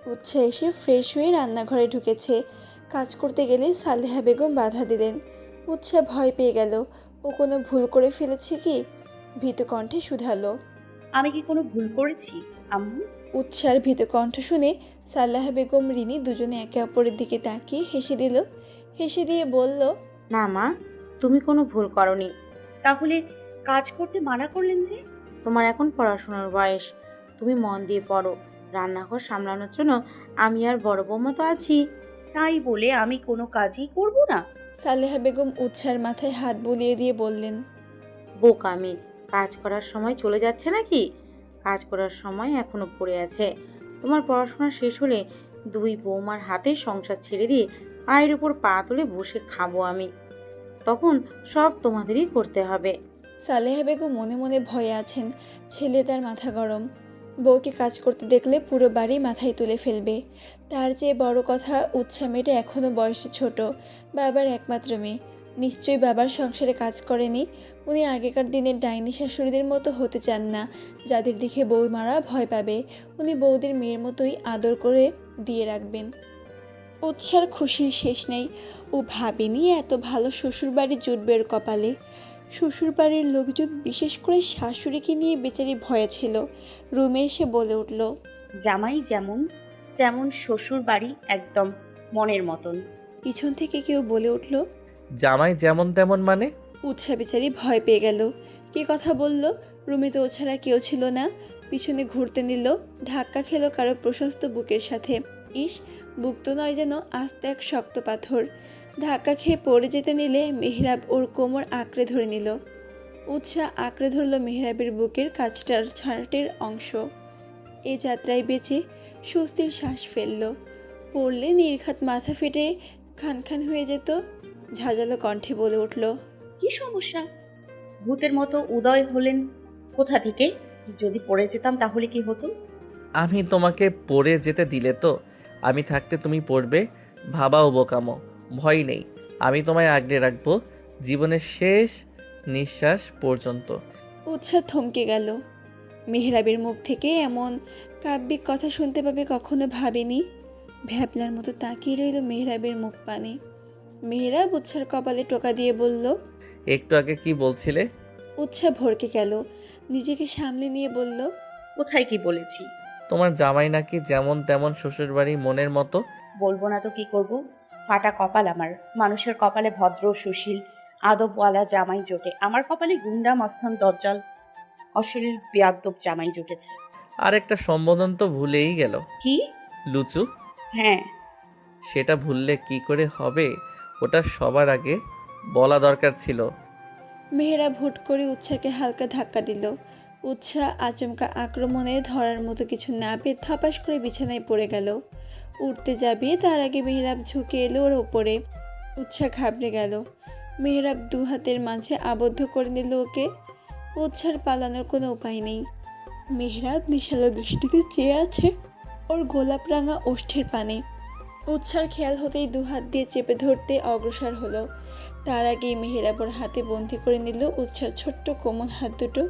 উৎসা এসে ফ্রেশ হয়ে রান্নাঘরে ঢুকেছে। কাজ করতে গেলে সালেহা বেগম বাধা দিলেন। উৎসা ভয় পেয়ে গেল। ও কোনো ভুল করে ফেলেছে কি? ভীত কণ্ঠে শুধালো। আমি কি কোনো ভুল করেছি আম্মু? উৎসার ভীত কণ্ঠ শুনে সালেহা বেগম রিনি দুজনে একে অপরের দিকে তাকিয়ে হেসে দিল। হেসে দিয়ে বলল, না মা, তুমি কোনো ভুল করনি। তাহলে কাজ করতে মানা করলেন যে? তোমার এখন পড়াশোনার বয়স, তুমি মন দিয়ে পড়ো। রান্নাঘর সামলানোর জন্য আমি আর বড় বৌমা তো আছি। তাই বলে আমি কোনো কাজই করব না? সালেহা বেগম উৎসার মাথায় হাত বুলিয়ে দিয়ে বললেন, বোকা আমি, কাজ করার সময় চলে যাচ্ছে নাকি? কাজ করার সময় এখনো পড়ে আছে। তোমার পড়াশোনা শেষ হলে দুই বৌমার হাতে সংসার ছেড়ে দিয়ে পায়ের উপর পা তুলে বসে খাবো আমি। তখন সব তোমাদেরই করতে হবে। সালেহা বেগম মনে মনে ভয়ে আছেন। ছেলে তার মাথা গরম। বউকে কাজ করতে দেখলে পুরো বাড়ি মাথায় তুলে ফেলবে। তার চেয়ে বড় কথা, উৎসা মেয়েটা এখনও বয়সে ছোট, বাবার একমাত্র মেয়ে। নিশ্চয়ই বাবার সংসারে কাজ করেনি। উনি আগেকার দিনের ডাইনি শাশুড়িদের মতো হতে চান না, যাদের দেখে বউমারা ভয় পাবে। উনি বউদের মেয়ের মতোই আদর করে দিয়ে রাখবেন। উৎসার খুশির শেষ নেই। ও ভাবেনি এত ভালো শ্বশুরবাড়ি জুটবে ওর কপালে। শ্বশুরবাড়ির লোকজন, বিশেষ করে শাশুড়িকে নিয়ে বেচারি ভয়ে ছিল। রুমে এসে বলে উঠল, জামাই যেমন তেমন শ্বশুর বাড়ি একদম মনের মতন। পিছন থেকে কেউ বলে উঠল। জামাই যেমন তেমন মানে? উৎসা বেচারি ভয় পেয়ে গেল। কে কথা বলল? রুমে তো ও ছাড়া কেউ ছিল না। পিছনে ঘুরতে নিল, ধাক্কা খেলো কারো প্রশস্ত বুকের সাথে। ইস, বুক তো নয়, যেন আস্ত এক শক্ত পাথর। ধাক্কা খেয়ে পড়ে যেতে নিলে মেহরাব ওর কোমর আঁকড়ে ধরে নিল। উৎসাহ আঁকড়ে ধরল মেহরাবের বুকের কাছটার ছাঁটের অংশ। এ যাত্রায় বেঁচে স্বস্তির শ্বাস ফেলল। পড়লে নির্ঘাত মাথা ফেটে খান খান হয়ে যেত। ঝাঁঝালো কণ্ঠে বলে উঠল, কি সমস্যা? ভূতের মতো উদয় হলেন কোথা থেকে? যদি পড়ে যেতাম তাহলে কি হতো? আমি তোমাকে পড়ে যেতে দিলে তো? আমি থাকতে তুমি পড়বে, ভাবাও বোকামো। ভয় নেই, আমি তোমায় আগলে রাখবো জীবনের শেষ নিঃশ্বাস পর্যন্ত। উৎসাহ থমকে গেল। মেহরাবের মুখ থেকে এমন কাব্যিক কথা শুনতে পাবে কখনো ভাবেনি। ভ্যাবলার মতো তাকিয়ে রইল মেহরাবের মুখ পানে। মেহরাব উৎসার কপালে টোকা দিয়ে বলল, একটু আগে কি বলছিলে? উৎসাহ ভরকে গেল। নিজেকে সামলে নিয়ে বলল, কোথায় কি বলেছি? তোমার জামাই নাকি যেমন তেমন শ্বশুরবাড়ি মনের মতো। বলবো না তো কি করব? ফাটা কপাল আমার। মানুষের কপালে ভদ্র সুশীল আদবওয়ালা জামাই জোটে, আমার কপালে গুন্ডা মস্তান দজ্জাল অশ্লীল বেয়াদ্দব জামাই জুটেছে। আর একটা সম্বোধন তো ভুলেই গেল। কি? লুচু। হ্যাঁ। সেটা ভুললে কি করে হবে? ওটা সবার আগে বলা দরকার ছিল। মেহরাব হুট করে উৎসাহকে হালকা ধাক্কা দিল। উৎসাহ আচমকা আক্রমণে ধরার মতো কিছু না পেয়ে থপাস করে বিছানায় পড়ে গেল। উঠতে যাবে তার আগে মেহরাব ঝুঁকে এলো ওর ওপরে। উৎসাহ ঘাবড়ে গেল। মেহরাব দু হাতের মাঝে আবদ্ধ করে নিল ওকে। উৎসার পালানোর কোনো উপায় নেই। মেহরাব নিশালো দৃষ্টিতে চেয়ে আছে ওর গোলাপ রাঙা ওষ্ঠের পানে। উৎসার খেয়াল হতেই দু হাত দিয়ে চেপে ধরতে অগ্রসর হলো। তার আগেই মেহরাব ওর হাতে বন্দি করে নিল উৎসার ছোট্ট কোমল হাত দুটো।